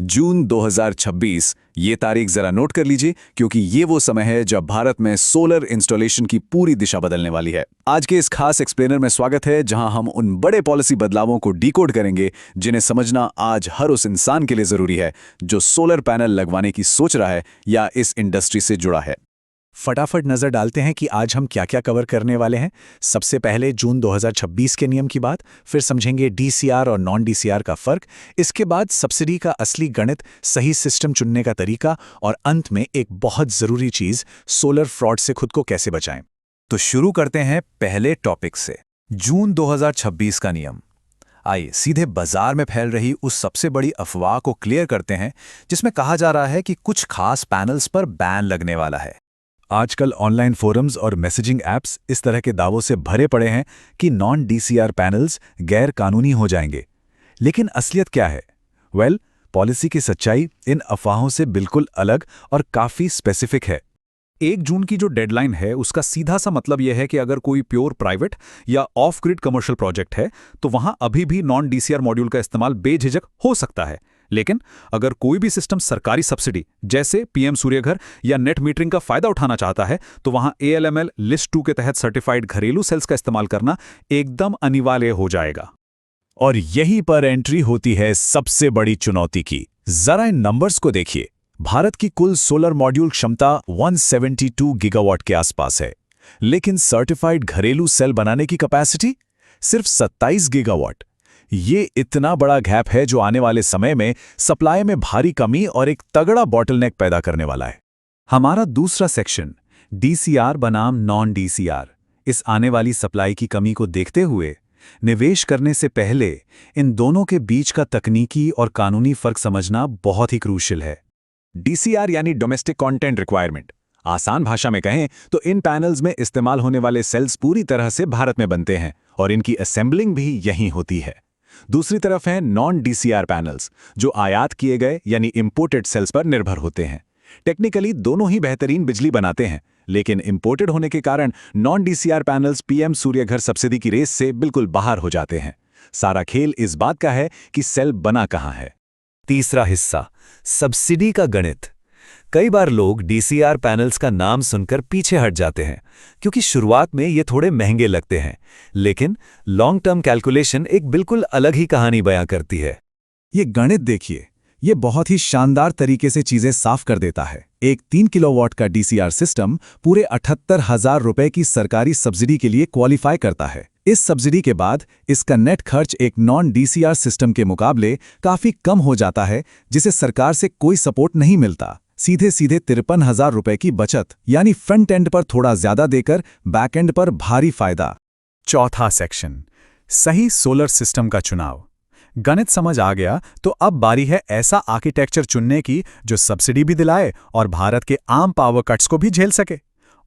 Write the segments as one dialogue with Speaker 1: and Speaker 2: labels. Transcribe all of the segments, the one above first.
Speaker 1: जून 2026 ये तारीख जरा नोट कर लीजिए, क्योंकि ये वो समय है जब भारत में सोलर इंस्टॉलेशन की पूरी दिशा बदलने वाली है। आज के इस खास एक्सप्लेनर में स्वागत है, जहां हम उन बड़े पॉलिसी बदलावों को डिकोड करेंगे जिन्हें समझना आज हर उस इंसान के लिए जरूरी है जो सोलर पैनल लगवाने की सोच रहा है या इस इंडस्ट्री से जुड़ा है।
Speaker 2: फटाफट नजर डालते हैं कि आज हम क्या क्या कवर करने वाले हैं। सबसे पहले जून 2026 के नियम की बात, फिर समझेंगे डीसीआर और नॉन डीसीआर का फर्क, इसके बाद सब्सिडी का असली गणित, सही सिस्टम चुनने का तरीका और अंत में एक बहुत जरूरी चीज, सोलर फ्रॉड से खुद को कैसे बचाएं।
Speaker 3: तो शुरू करते हैं पहले टॉपिक से, जून 2026 का नियम। आइए सीधे बाजार में फैल रही उस सबसे बड़ी अफवाह को क्लियर करते हैं जिसमें कहा जा रहा है कि कुछ खास पैनल्स पर बैन लगने वाला है।
Speaker 2: आजकल ऑनलाइन फोरम्स और मैसेजिंग ऐप्स इस तरह के दावों से भरे पड़े हैं कि नॉन डीसीआर पैनल्स गैर कानूनी हो जाएंगे। लेकिन असलियत क्या है? पॉलिसी की सच्चाई इन अफवाहों से बिल्कुल अलग और काफी स्पेसिफिक है।
Speaker 4: 1 जून की जो डेडलाइन है उसका सीधा सा मतलब यह है कि अगर कोई प्योर प्राइवेट या ऑफ ग्रिड कमर्शियल प्रोजेक्ट है तो वहां अभी भी नॉन डीसीआर मॉड्यूल का इस्तेमाल बेझिझक हो सकता है। लेकिन अगर कोई भी सिस्टम सरकारी सब्सिडी जैसे पीएम सूर्यघर या नेट मीटरिंग का फायदा उठाना चाहता है तो वहां ALML लिस्ट 2 के तहत सर्टिफाइड घरेलू सेल्स का इस्तेमाल करना एकदम अनिवार्य हो जाएगा।
Speaker 2: और यहीं पर एंट्री होती है सबसे बड़ी चुनौती की। जरा इन नंबर्स को देखिए। भारत की कुल सोलर मॉड्यूल क्षमता 172 गीगावाट के आसपास है, लेकिन सर्टिफाइड घरेलू सेल बनाने की कैपेसिटी सिर्फ 27 गीगावाट। ये इतना बड़ा गैप है जो आने वाले समय में सप्लाई में भारी कमी और एक तगड़ा बॉटलनेक पैदा करने वाला है।
Speaker 4: हमारा दूसरा सेक्शन, डीसीआर बनाम नॉन डीसीआर। इस आने वाली सप्लाई की कमी को देखते हुए निवेश करने से पहले इन दोनों के बीच का तकनीकी और कानूनी फर्क समझना बहुत ही क्रूशियल है।
Speaker 1: डीसीआर यानी डोमेस्टिक कंटेंट रिक्वायरमेंट। आसान भाषा में कहें तो इन पैनल्स में इस्तेमाल होने वाले सेल्स पूरी तरह से भारत में बनते हैं और इनकी असेंबलिंग भी यहीं होती है। दूसरी तरफ हैं नॉन डीसीआर पैनल्स, जो आयात किए गए यानी इंपोर्टेड सेल्स पर निर्भर होते हैं। टेक्निकली दोनों ही बेहतरीन बिजली बनाते हैं, लेकिन इंपोर्टेड होने के कारण non DCR panels PM Surya Ghar subsidy की रेस से बिल्कुल बाहर हो जाते हैं। सारा खेल इस बात का है कि सेल बना कहां है।
Speaker 3: तीसरा हिस्सा, सब्सिडी का गणित। कई बार लोग डीसीआर पैनल्स का नाम सुनकर पीछे हट जाते हैं क्योंकि शुरुआत में ये थोड़े महंगे लगते हैं, लेकिन लॉन्ग टर्म कैलकुलेशन एक बिल्कुल अलग ही कहानी बयां करती है।
Speaker 2: ये गणित देखिए, ये बहुत ही शानदार तरीके से चीजें साफ कर देता है। एक 3 किलोवाट का डीसीआर सिस्टम पूरे 78,000 रुपए की सरकारी सब्सिडी के लिए क्वालिफाई करता है। इस सब्सिडी के बाद इसका नेट खर्च एक नॉन डीसीआर सिस्टम के मुकाबले काफी कम हो जाता है, जिसे सरकार से कोई सपोर्ट नहीं मिलता। सीधे 53,000 रुपए की बचत, यानी फ्रंट एंड पर थोड़ा ज्यादा देकर बैक एंड पर भारी फायदा।
Speaker 4: चौथा सेक्शन, सही सोलर सिस्टम का चुनाव। गणित समझ आ गया तो अब बारी है ऐसा आर्किटेक्चर चुनने की जो सब्सिडी भी दिलाए और भारत के आम पावर कट्स को भी झेल सके।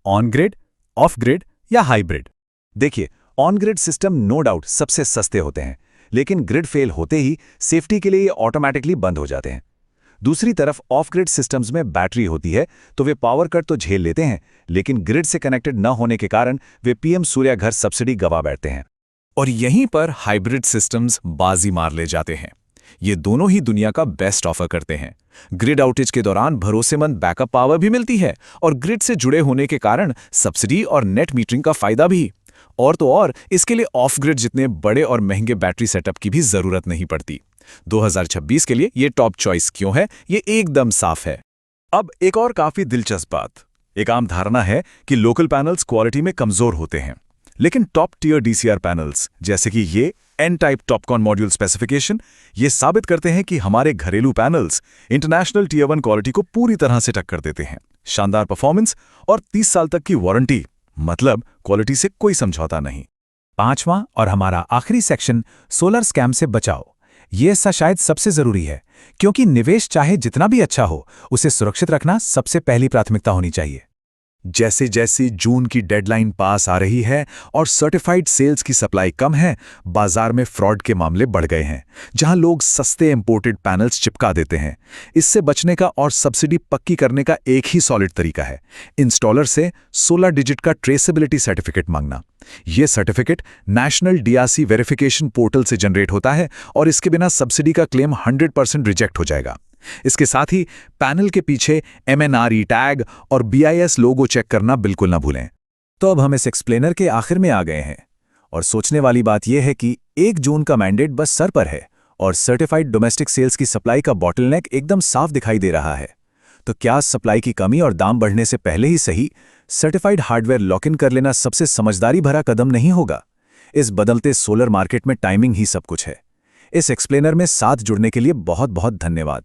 Speaker 4: ऑन ग्रिड, ऑफ ग्रिड या हाइब्रिड।
Speaker 1: देखिए, on grid system no doubt सबसे सस्ते होते हैं, लेकिन ग्रिड फेल होते ही सेफ्टी के लिए ये ऑटोमेटिकली बंद हो जाते हैं। दूसरी तरफ ऑफ ग्रिड सिस्टम्स में बैटरी होती है तो वे पावर कट तो झेल लेते हैं, लेकिन ग्रिड से कनेक्टेड न होने के कारण वे पीएम सूर्यघर सब्सिडी गवा बैठते हैं।
Speaker 4: और यहीं पर हाइब्रिड सिस्टम्स बाजी मार ले जाते हैं। ये दोनों ही दुनिया का बेस्ट ऑफर करते हैं। ग्रिड आउटेज के दौरान भरोसेमंद बैकअप पावर भी मिलती है और ग्रिड से जुड़े होने के कारण सब्सिडी और नेट मीटरिंग का फायदा भी। और तो और इसके लिए ऑफ ग्रिड जितने बड़े और महंगे बैटरी सेटअप की भी जरूरत नहीं पड़ती। 2026 के लिए ये टॉप चॉइस क्यों है, ये एकदम साफ है।
Speaker 2: अब एक और काफी दिलचस्प बात। एक आम धारणा है कि लोकल पैनल्स क्वालिटी में कमजोर होते हैं, लेकिन टॉप टियर डीसीआर पैनल्स जैसे कि ये N type TOPCon module specification ये साबित करते हैं कि हमारे घरेलू पैनल्स इंटरनेशनल टियर 1 क्वालिटी को पूरी तरह से टक्कर देते हैं। शानदार परफॉर्मेंस और 30 साल तक की वारंटी, मतलब क्वालिटी से कोई समझौता नहीं।
Speaker 4: पांचवां और हमारा आखिरी सेक्शन, सोलर स्कैम से बचाओ। ये हिस्सा शायद सबसे जरूरी है, क्योंकि निवेश चाहे जितना भी अच्छा हो, उसे सुरक्षित रखना सबसे पहली प्राथमिकता होनी चाहिए।
Speaker 2: जैसे जैसे जून की डेडलाइन पास आ रही है और सर्टिफाइड सेल्स की सप्लाई कम है, बाजार में फ्रॉड के मामले बढ़ गए हैं, जहां लोग सस्ते इंपोर्टेड पैनल्स चिपका देते हैं। इससे बचने का और सब्सिडी पक्की करने का एक ही सॉलिड तरीका है, इंस्टॉलर से 16 डिजिट का ट्रेसेबिलिटी सर्टिफिकेट मांगना। यह certificate national DRC verification portal से जनरेट होता है और इसके बिना सब्सिडी का क्लेम 100% रिजेक्ट हो जाएगा।
Speaker 4: इसके साथ ही पैनल के पीछे MNRE टैग और BIS लोगो चेक करना बिल्कुल ना भूलें।
Speaker 1: तो अब हम इस एक्सप्लेनर के आखिर में आ गए हैं और सोचने वाली बात यह है कि 1 जून का मैंडेट बस सर पर है और सर्टिफाइड डोमेस्टिक सेल्स की सप्लाई का बॉटलनेक एकदम साफ दिखाई दे रहा है। तो क्या सप्लाई की कमी और दाम बढ़ने से पहले ही सही सर्टिफाइड हार्डवेयर लॉक इन कर लेना सबसे समझदारी भरा कदम नहीं होगा? इस बदलते सोलर मार्केट में टाइमिंग ही सब कुछ है। इस एक्सप्लेनर में साथ जुड़ने के लिए बहुत बहुत धन्यवाद।